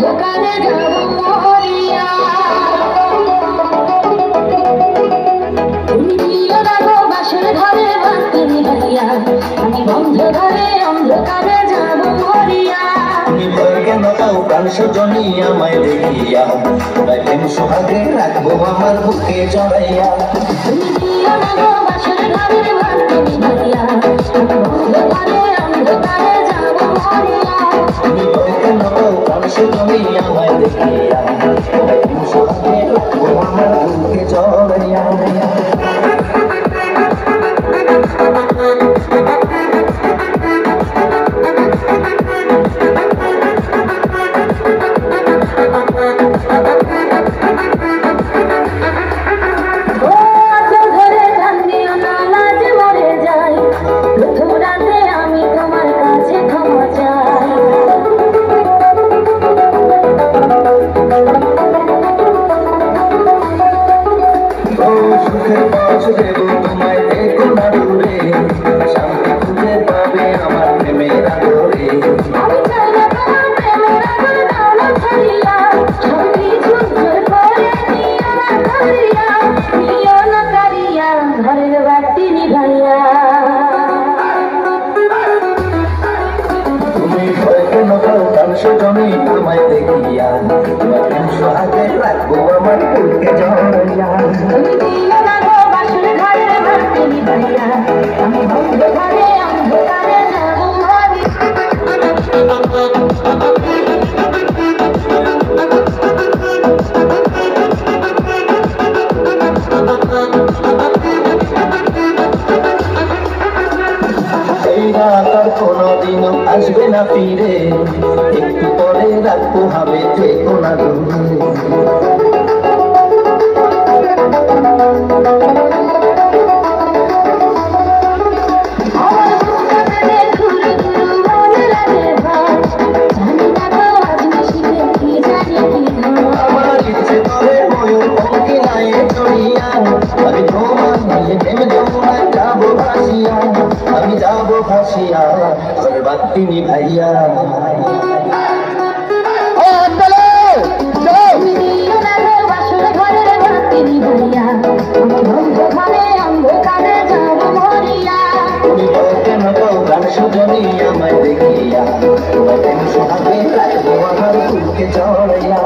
অন্ধকারে যাব মরিয়া। তুমি দিও না গো বাসর ঘরে বাতি নিভাইয়া, আমি বন্ধ ঘরে অন্ধকারে যাব মরিয়া। তুমি ভয় কেন পাও প্রাণ সজনী আমায় দেখিয়া, তোমায় প্রেম সোহাগে রাখবো আমার বুকে জড়াইয়া। তুমি দিও না গো বাসর ঘরে বাতি নিভাইয়া, আমি বন্ধ ঘরে অন্ধকারে যাব মরিয়া। তুমি ভয় কেন পাও প্রাণ সজনী আমায় দেখিয়া, তোমায় প্রেম সোহাগে রাখবো আমার বুকে জড়াইয়া। সুখের পথ দেব তোমায় দেখো না দূরে, শান্তি খুঁজে পাবে আমার প্রেমের আদরে। আমি চাই না তোমার প্রেমের আগুন দাও না ছাড়িয়া, সবকিছু জোর করে নিও না কারিয়া, নিও না কারিয়া ঘরের বাতি নিভাইয়া। তুমি ভয় কেন পাও প্রাণ সজনী আমায় দেখিয়া, তোমায় প্রেম সোহাগে রাখবো আমার বুকে জড়াইয়া। তুমি দিও না গো বাসর ঘরে বাতি নিভাইয়া, আমি বন্ধ ঘরে অন্ধকারে যাব এই রাত আর কোনোদিনও আসবে না ফিরে, একটু পরে রাখবো হবে থেকো না দূরে। আমার ইচ্ছে করে ময়ূর পঙ্খে গায়ে চড়িয়া, আমি তোমার নিয়ে প্রেম যমুনায় যাবো ভাসিয়া, আমি যাবো ভাসিয়া আর বাতি নিভাইয়া। তুমি ভয় কেন পাও প্রাণ সজনী আমায় দেখিয়া, তোমায় প্রেম সোহাগে রাখবো আমার বুকে জড়াইয়া।